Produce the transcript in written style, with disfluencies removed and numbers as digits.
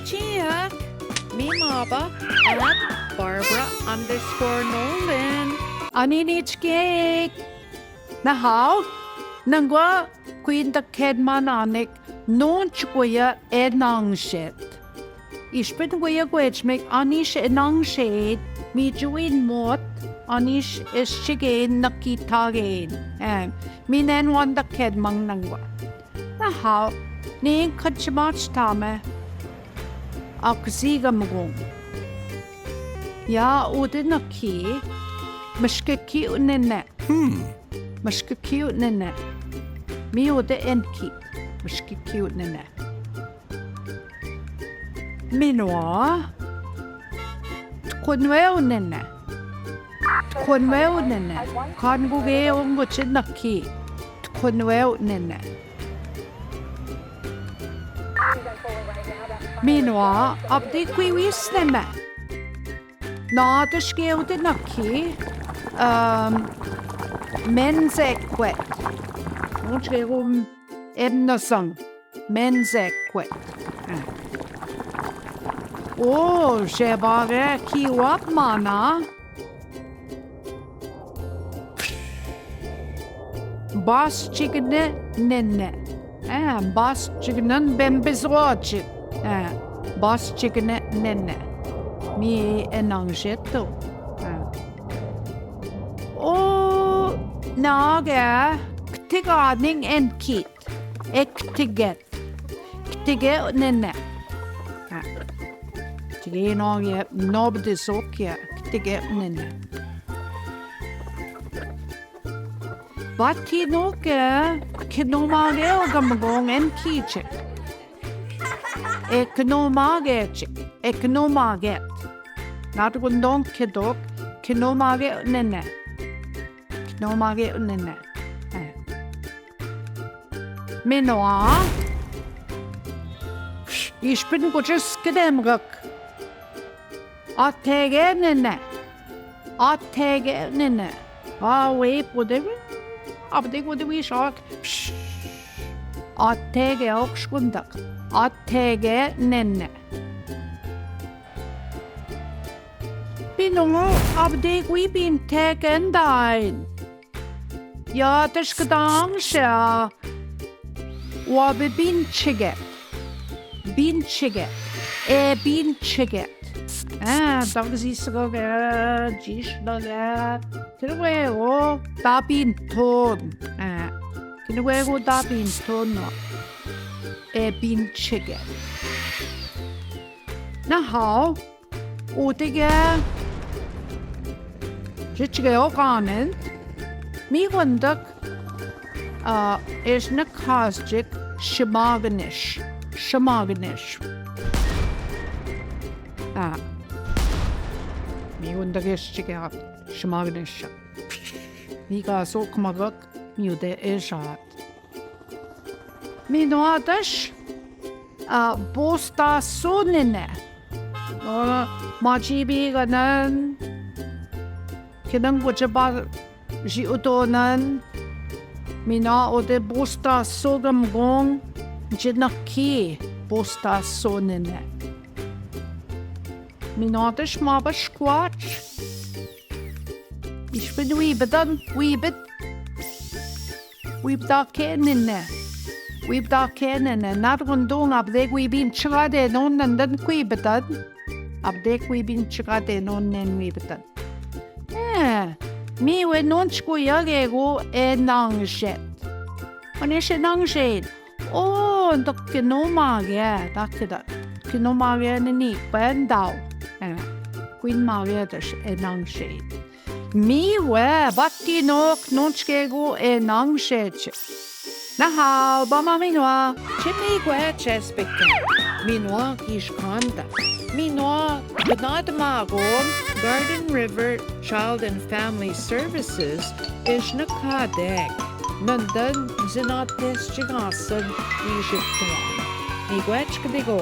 Chiak, me Maba, at Barbara_Nolan. Aninitskik. Nahau, nangwa kwinta kedmananik non chkuya enangshit. Ispin kwaya gwechmek anish enangshed mi juin mot anish ischigin nakitagin. Minen wanda kedmang nangwa. Nahau, ning kachmach tame. Aksiga mgung. Ja, ode naki. Mashkaki unene. Mashkaki unene. Mi ode enki. Mashkaki unene. Minwa. Tkunwe unene. Tkunwe unene. Kanguge unguche naki. Tkunwe unene. Minwa, abdi kwiwis nene. Na, det skrev naki. Mensekwet. Hun skrev emnesang. Mensekwet. Shebare kiwap mana. Bas chickene nenne. Bas chickenen bembizrochik. Bas chickene nenne. Mi enangetto. Nage ktiganing enkit. Ektiget. Ktige nenne. Ktige nage nobdisokje. Ktige nenne. Vati noke knomage ogamgong enkitchik. Eknomaget. Natgundong kedok. Knomage nenne. Knomage nenne. Minoa. Ich bin gutes gedemrück. Attege nenne. Attege nenne. Wait, whatever. Aber det går det vi sak. Attege och skundak. Attege nenne. Binungo abde vi bin tegen dein. Ja, das gedangsche. Wabe binchiget. Binchiget. Binchiget. Da sie sogar Gishlaga. Kruego da binton. Kruego da binton. Binchiget. Na how? Otige. Jitchige organen. Mi wundak. Is ne kazjik shamaganish. Shamaganish. Mi wundak is chige shamaganish. Mi ga so kumagak mi ude ishat. Mi noadash bosta sonine. Majibi ganan. Kinang wajaba ji utonan. Mina ode bosta sogam gong jinaki bosta sonine. Mina dish maba squatch. Ich bin weebedan, weebed. Weebda kenine. Weebda kenine. Narundong abdeg weebin chagade non nandan weebedan. Abdeg weebin chagade non nen weebedan. Mi we non chkuyagego enangset. Anish enangset. Dok kinomage, dakida. Kinomage ni pendau. Queen mage das enangset. Mi we batti nok non chkego enangset. Na how, bama minwa. Chimney gwe chespik. Minwa kishkanda. Minwa Gnadmagon Garden River Child and Family Services is nakadeg. Nandan zinates chigasan ishiktuan. Ni gwech kadigo.